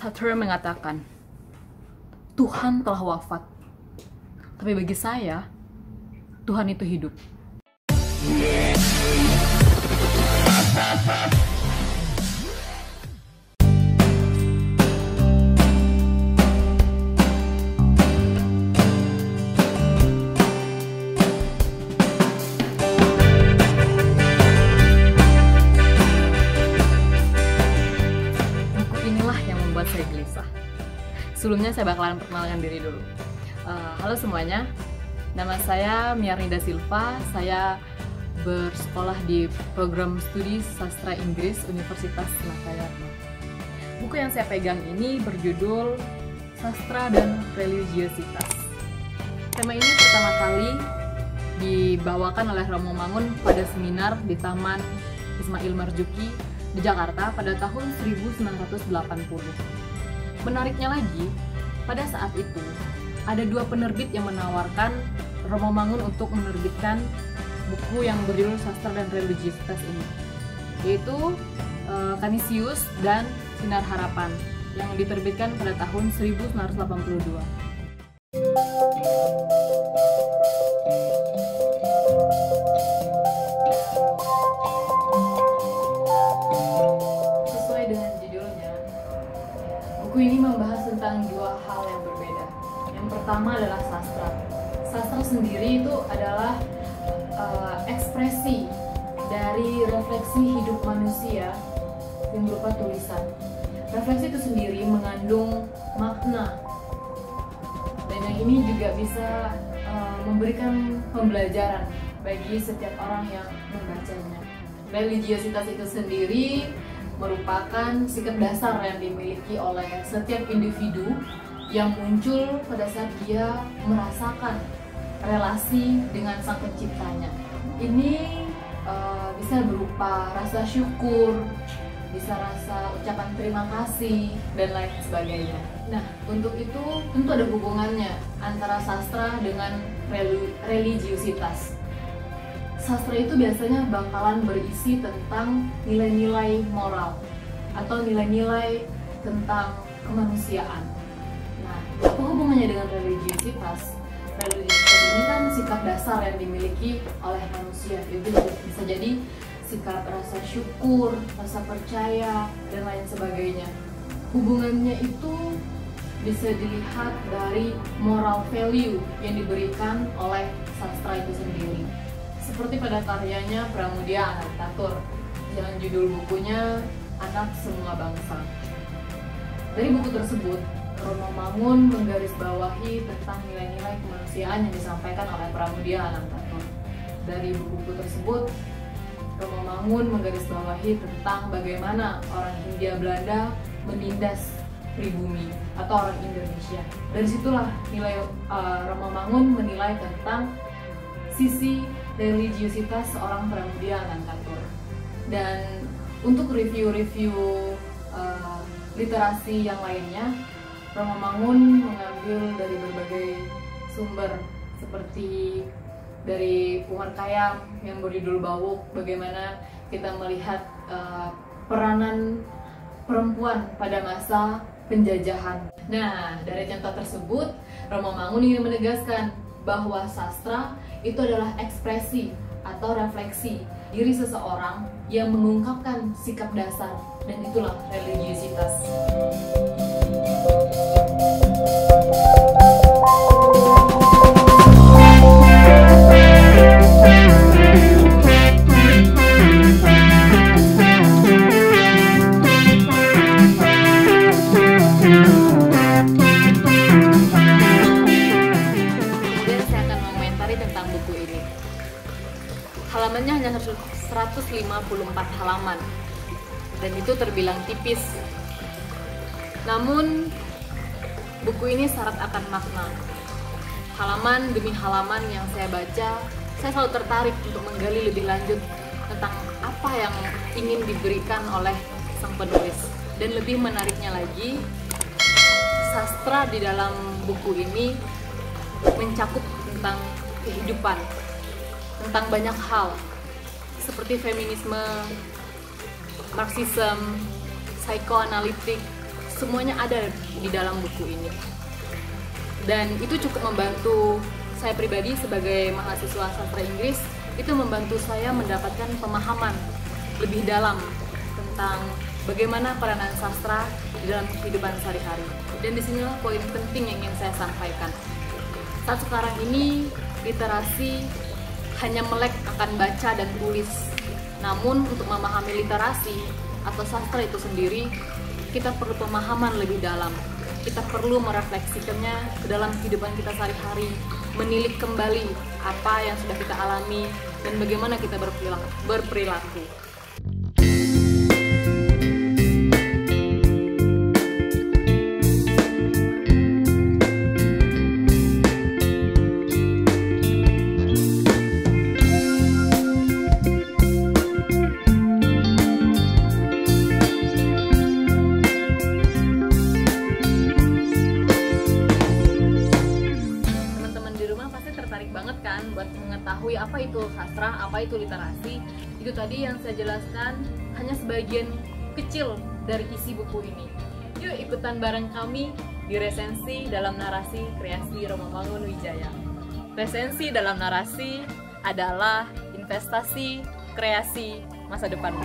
Sartre mengatakan, Tuhan telah wafat, tapi bagi saya, Tuhan itu hidup. Saya gelisah. Sebelumnya saya bakalan perkenalkan diri dulu. Halo semuanya, nama saya Miarnida Silva. Saya bersekolah di program studi sastra Inggris Universitas Nagayarna. Buku yang saya pegang ini berjudul Sastra dan Religiositas. Tema ini pertama kali dibawakan oleh Romo Mangun pada seminar di Taman Ismail Marzuki di Jakarta pada tahun 1980. Menariknya lagi, pada saat itu ada dua penerbit yang menawarkan Romo Mangun untuk menerbitkan buku yang berjudul Sastra dan Religiositas ini, yaitu Canisius dan Sinar Harapan yang diterbitkan pada tahun 1982. Buku ini membahas tentang dua hal yang berbeda. Yang pertama adalah sastra. Sastra sendiri itu adalah ekspresi dari refleksi hidup manusia yang berupa tulisan. Refleksi itu sendiri mengandung makna, dan yang ini juga bisa memberikan pembelajaran bagi setiap orang yang membacanya. Religiositas itu sendiri merupakan sikap dasar yang dimiliki oleh setiap individu yang muncul pada saat dia merasakan relasi dengan sang penciptanya. Ini bisa berupa rasa syukur, bisa rasa ucapan terima kasih, dan lain sebagainya. Nah, untuk itu tentu ada hubungannya antara sastra dengan religiositas. Sastra itu biasanya bakalan berisi tentang nilai-nilai moral atau nilai-nilai tentang kemanusiaan. Nah, apa hubungannya dengan religiositas? Religiositas ini kan sikap dasar yang dimiliki oleh manusia. Itu bisa jadi sikap rasa syukur, rasa percaya, dan lain sebagainya. Hubungannya itu bisa dilihat dari moral value yang diberikan oleh sastra itu sendiri. Seperti pada karyanya Pramudia Anantatur yang judul bukunya Anak Semua Bangsa. Dari buku tersebut, Romo Mangun menggarisbawahi tentang nilai-nilai kemanusiaan yang disampaikan oleh Pramudia Anantatur. Dari buku tersebut, Romo Mangun menggarisbawahi tentang bagaimana orang Hindia Belanda menindas pribumi atau orang Indonesia. Dari situlah Romo Mangun menilai tentang sisi religiositas seorang Pramudia Anantatur. Dan untuk review-review literasi yang lainnya, Romo Mangun mengambil dari berbagai sumber seperti dari Umar Khayyam yang berjudul Bawuk, bagaimana kita melihat peranan perempuan pada masa penjajahan. Nah, dari contoh tersebut, Romo Mangun ingin menegaskan bahwa sastra itu adalah ekspresi atau refleksi diri seseorang yang mengungkapkan sikap dasar, dan itulah religiositas. Halamannya hanya 154 halaman, dan itu terbilang tipis. Namun, buku ini syarat akan makna. Halaman demi halaman yang saya baca, saya selalu tertarik untuk menggali lebih lanjut tentang apa yang ingin diberikan oleh sang penulis. Dan lebih menariknya lagi, sastra di dalam buku ini mencakup tentang kehidupan, tentang banyak hal seperti feminisme, Marxisme, psikoanalitik, semuanya ada di dalam buku ini. Dan itu cukup membantu saya pribadi sebagai mahasiswa sastra Inggris, itu membantu saya mendapatkan pemahaman lebih dalam tentang bagaimana peranan sastra di dalam kehidupan sehari-hari. Dan disinilah poin penting yang ingin saya sampaikan. Saat sekarang ini, literasi hanya melek akan baca dan tulis. Namun untuk memahami literasi atau sastra itu sendiri, kita perlu pemahaman lebih dalam. Kita perlu merefleksikannya ke dalam kehidupan kita sehari-hari, menilik kembali apa yang sudah kita alami dan bagaimana kita berperilaku. Buat mengetahui apa itu sastra, apa itu literasi. Itu tadi yang saya jelaskan hanya sebagian kecil dari isi buku ini. Yuk ikutan bareng kami di resensi dalam narasi kreasi Romo Mangunwijaya. Resensi dalam narasi adalah investasi kreasi masa depanmu.